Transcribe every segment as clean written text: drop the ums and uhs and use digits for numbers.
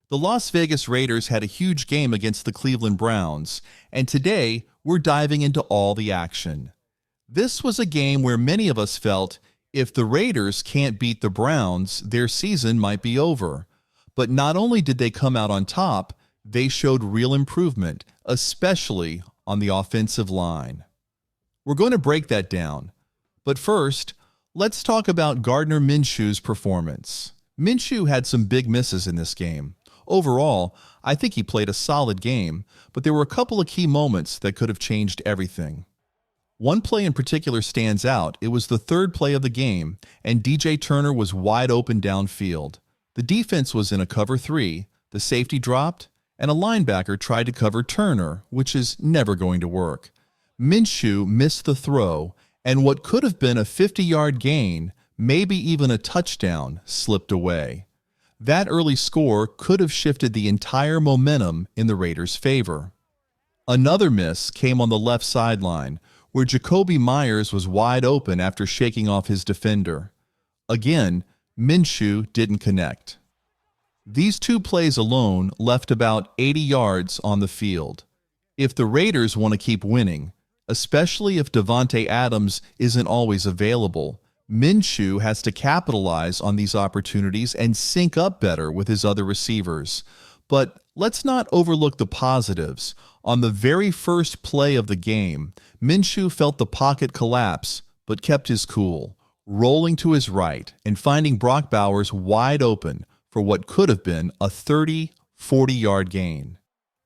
The Las Vegas Raiders had a huge game against the Cleveland Browns, and today we're diving into all the action. This was a game where many of us felt if the Raiders can't beat the Browns, their season might be over. But not only did they come out on top, they showed real improvement, especially on the offensive line. We're going to break that down. But first, let's talk about Gardner Minshew's performance. Minshew had some big misses in this game. Overall, I think he played a solid game, but there were a couple of key moments that could have changed everything. One play in particular stands out. It was the third play of the game, and DJ Turner was wide open downfield. The defense was in a cover 3, the safety dropped, and a linebacker tried to cover Turner, which is never going to work. Minshew missed the throw, and what could have been a 50-yard gain, maybe even a touchdown, slipped away. That early score could have shifted the entire momentum in the Raiders' favor. Another miss came on the left sideline, where Jakobi Meyers was wide open after shaking off his defender. Again, Minshew didn't connect. These two plays alone left about 80 yards on the field. If the Raiders want to keep winning, especially if Davante Adams isn't always available, Minshew has to capitalize on these opportunities and sync up better with his other receivers. But let's not overlook the positives. On the very first play of the game, Minshew felt the pocket collapse, but kept his cool, rolling to his right and finding Brock Bowers wide open for what could have been a 30, 40-yard gain.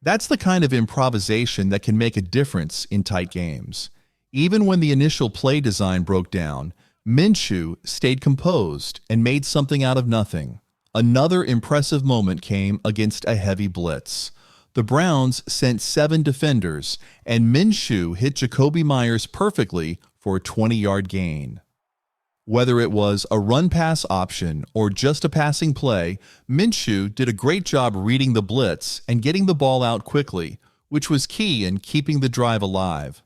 That's the kind of improvisation that can make a difference in tight games. Even when the initial play design broke down, Minshew stayed composed and made something out of nothing. Another impressive moment came against a heavy blitz. The Browns sent 7 defenders, and Minshew hit Jakobi Meyers perfectly for a 20-yard gain. Whether it was a run-pass option or just a passing play, Minshew did a great job reading the blitz and getting the ball out quickly, which was key in keeping the drive alive.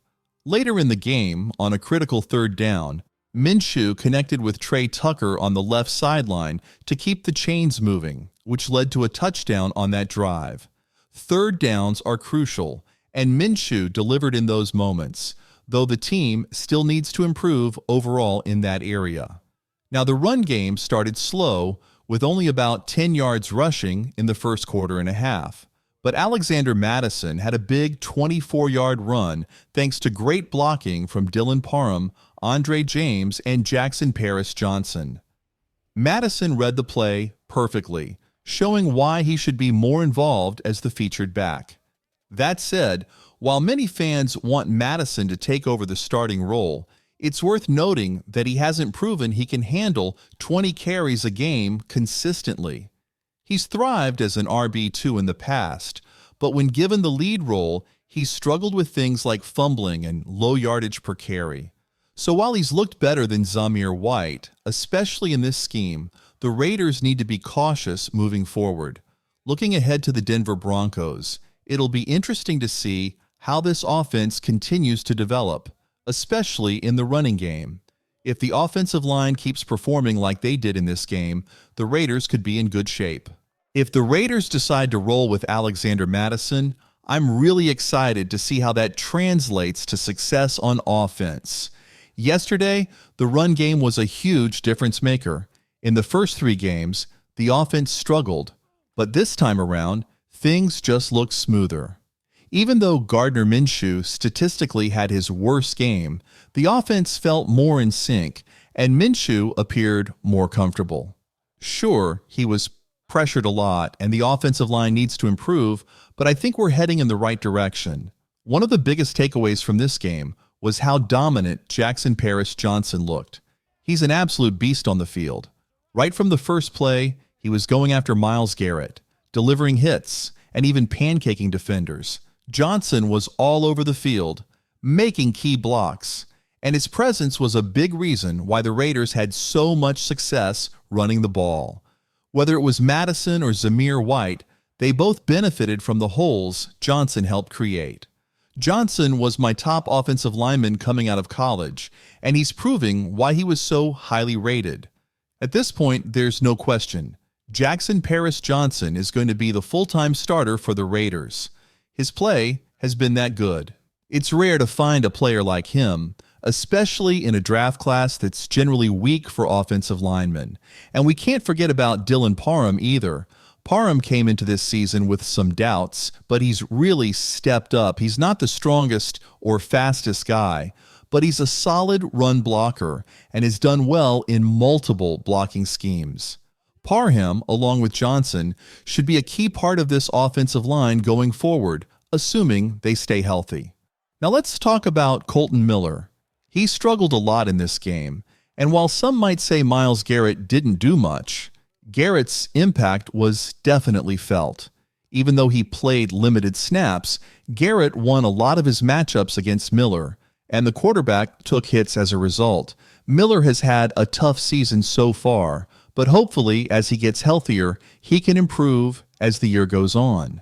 Later in the game, on a critical third down, Minshew connected with Trey Tucker on the left sideline to keep the chains moving, which led to a touchdown on that drive. Third downs are crucial, and Minshew delivered in those moments, though the team still needs to improve overall in that area. Now, the run game started slow, with only about 10 yards rushing in the first quarter and a half. But Alexander Mattison had a big 24-yard run thanks to great blocking from Dylan Parham, Andre James, and Jackson Paris-Johnson. Mattison read the play perfectly, showing why he should be more involved as the featured back. That said, while many fans want Mattison to take over the starting role, it's worth noting that he hasn't proven he can handle 20 carries a game consistently. He's thrived as an RB2 in the past, but when given the lead role, he's struggled with things like fumbling and low yardage per carry. So while he's looked better than Zamir White, especially in this scheme, the Raiders need to be cautious moving forward. Looking ahead to the Denver Broncos, it'll be interesting to see how this offense continues to develop, especially in the running game. If the offensive line keeps performing like they did in this game, the Raiders could be in good shape. If the Raiders decide to roll with Alexander Mattison, I'm really excited to see how that translates to success on offense. Yesterday, the run game was a huge difference maker. In the first 3 games, the offense struggled, but this time around, things just looked smoother. Even though Gardner Minshew statistically had his worst game, the offense felt more in sync, and Minshew appeared more comfortable. Sure, he was pressured a lot, and the offensive line needs to improve, but I think we're heading in the right direction. One of the biggest takeaways from this game was how dominant Jackson Paris-Johnson looked. He's an absolute beast on the field. Right from the first play, he was going after Myles Garrett, delivering hits, and even pancaking defenders. Johnson was all over the field, making key blocks, and his presence was a big reason why the Raiders had so much success running the ball. Whether it was Mattison or Zamir White, they both benefited from the holes Johnson helped create. Johnson was my top offensive lineman coming out of college, and he's proving why he was so highly rated. At this point, there's no question. Jackson Paris Johnson is going to be the full-time starter for the Raiders. His play has been that good. It's rare to find a player like him, especially in a draft class that's generally weak for offensive linemen. And we can't forget about Dylan Parham either. Parham came into this season with some doubts, but he's really stepped up. He's not the strongest or fastest guy, but he's a solid run blocker and has done well in multiple blocking schemes. Parham, along with Johnson, should be a key part of this offensive line going forward, assuming they stay healthy. Now let's talk about Kolton Miller. He struggled a lot in this game, and while some might say Myles Garrett didn't do much, Garrett's impact was definitely felt. Even though he played limited snaps, Garrett won a lot of his matchups against Miller, and the quarterback took hits as a result. Miller has had a tough season so far, but hopefully as he gets healthier, he can improve as the year goes on.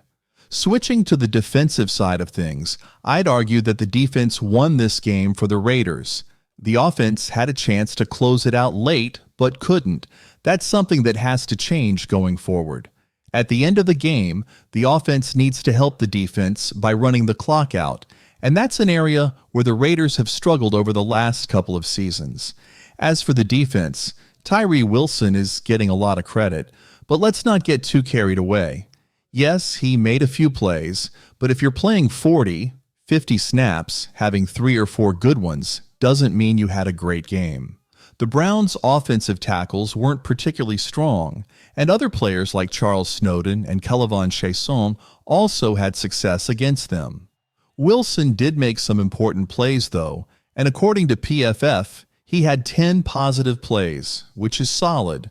Switching to the defensive side of things, I'd argue that the defense won this game for the Raiders. The offense had a chance to close it out late, but couldn't. That's something that has to change going forward. At the end of the game, the offense needs to help the defense by running the clock out, and that's an area where the Raiders have struggled over the last couple of seasons. As for the defense, Tyree Wilson is getting a lot of credit, but let's not get too carried away. Yes, he made a few plays, but if you're playing 40, 50 snaps, having 3 or 4 good ones doesn't mean you had a great game. The Browns' offensive tackles weren't particularly strong, and other players like Charles Snowden and Kelvin Chaisson also had success against them. Wilson did make some important plays, though, and according to PFF, he had 10 positive plays, which is solid.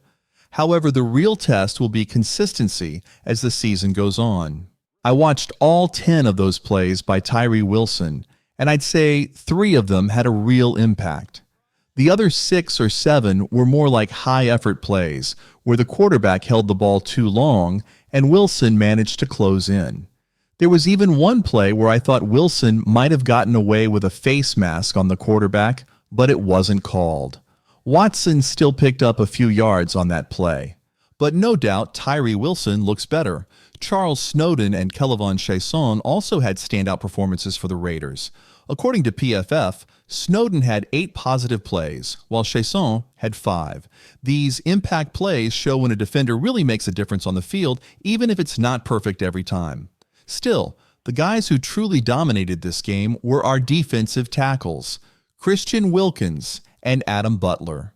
However, the real test will be consistency as the season goes on. I watched all 10 of those plays by Tyree Wilson, and I'd say 3 of them had a real impact. The other 6 or 7 were more like high-effort plays, where the quarterback held the ball too long and Wilson managed to close in. There was even one play where I thought Wilson might have gotten away with a face mask on the quarterback, but it wasn't called. Watson still picked up a few yards on that play. But no doubt Tyree Wilson looks better. Charles Snowden and Kelvin Chaisson also had standout performances for the Raiders. According to PFF, Snowden had 8 positive plays, while Chaisson had 5. These impact plays show when a defender really makes a difference on the field, even if it's not perfect every time. Still, the guys who truly dominated this game were our defensive tackles, Christian Wilkins and Adam Butler.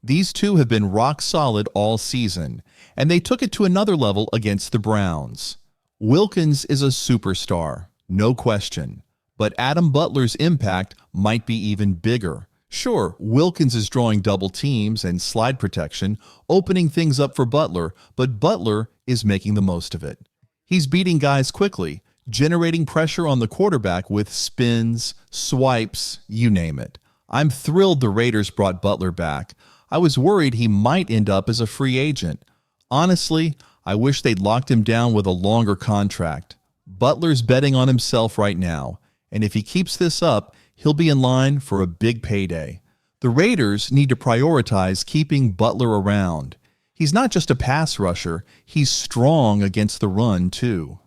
These two have been rock solid all season, and they took it to another level against the Browns. Wilkins is a superstar, no question, but Adam Butler's impact might be even bigger. Sure, Wilkins is drawing double teams and slide protection, opening things up for Butler, but Butler is making the most of it. He's beating guys quickly, generating pressure on the quarterback with spins, swipes, you name it. I'm thrilled the Raiders brought Butler back. I was worried he might end up as a free agent. Honestly, I wish they'd locked him down with a longer contract. Butler's betting on himself right now, and if he keeps this up, he'll be in line for a big payday. The Raiders need to prioritize keeping Butler around. He's not just a pass rusher, he's strong against the run, too.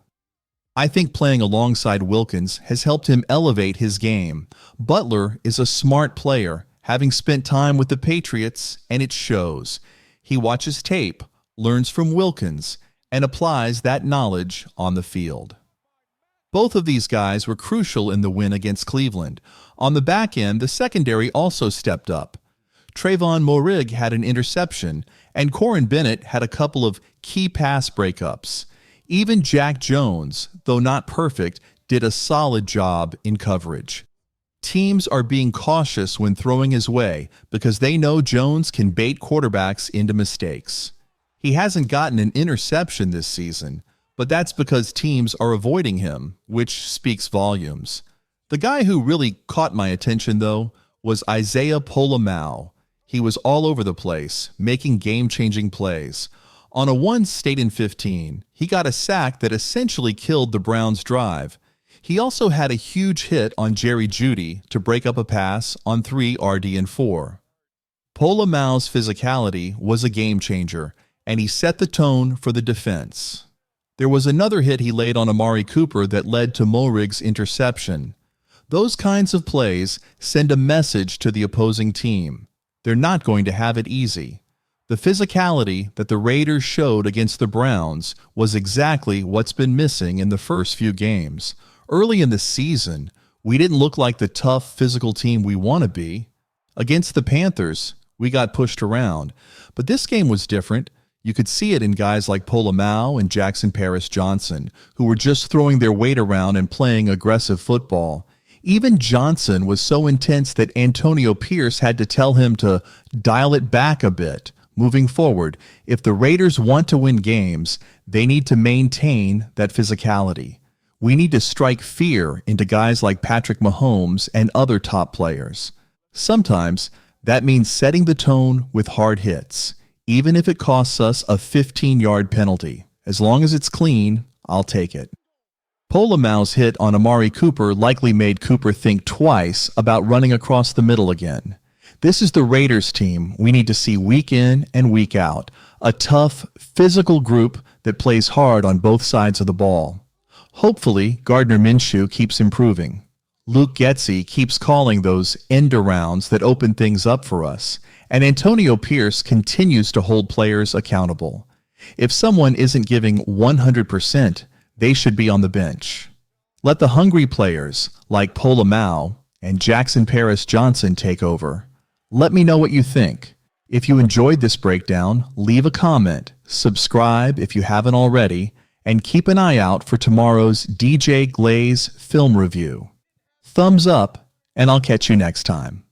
I think playing alongside Wilkins has helped him elevate his game. Butler is a smart player, having spent time with the Patriots, and it shows. He watches tape, learns from Wilkins, and applies that knowledge on the field. Both of these guys were crucial in the win against Cleveland. On the back end, the secondary also stepped up. Trayvon Moehrig had an interception, and Corin Bennett had a couple of key pass breakups. Even Jack Jones, though not perfect, did a solid job in coverage. Teams are being cautious when throwing his way because they know Jones can bait quarterbacks into mistakes. He hasn't gotten an interception this season, but that's because teams are avoiding him, which speaks volumes. The guy who really caught my attention, though, was Isaiah Pola-Mao. He was all over the place, making game-changing plays. On a 1st-and-15, he got a sack that essentially killed the Browns' drive. He also had a huge hit on Jerry Jeudy to break up a pass on 3 RD&4. Pola-Mao's physicality was a game-changer, and he set the tone for the defense. There was another hit he laid on Amari Cooper that led to Morig's interception. Those kinds of plays send a message to the opposing team. They're not going to have it easy. The physicality that the Raiders showed against the Browns was exactly what's been missing in the first few games. Early in the season, we didn't look like the tough physical team we want to be. Against the Panthers, we got pushed around. But this game was different. You could see it in guys like Polamalu and Jackson Paris-Johnson, who were just throwing their weight around and playing aggressive football. Even Johnson was so intense that Antonio Pierce had to tell him to dial it back a bit. Moving forward, if the Raiders want to win games, they need to maintain that physicality. We need to strike fear into guys like Patrick Mahomes and other top players. Sometimes that means setting the tone with hard hits, even if it costs us a 15-yard penalty. As long as it's clean, I'll take it. Polamalu's hit on Amari Cooper likely made Cooper think twice about running across the middle again. This is the Raiders team we need to see week in and week out, a tough, physical group that plays hard on both sides of the ball. Hopefully, Gardner Minshew keeps improving. Luke Getsy keeps calling those end-arounds that open things up for us, and Antonio Pierce continues to hold players accountable. If someone isn't giving 100%, they should be on the bench. Let the hungry players like Polamalu and Jackson Paris-Johnson take over. Let me know what you think. If you enjoyed this breakdown, leave a comment, subscribe if you haven't already, and keep an eye out for tomorrow's DJ Glaze film review. Thumbs up, and I'll catch you next time.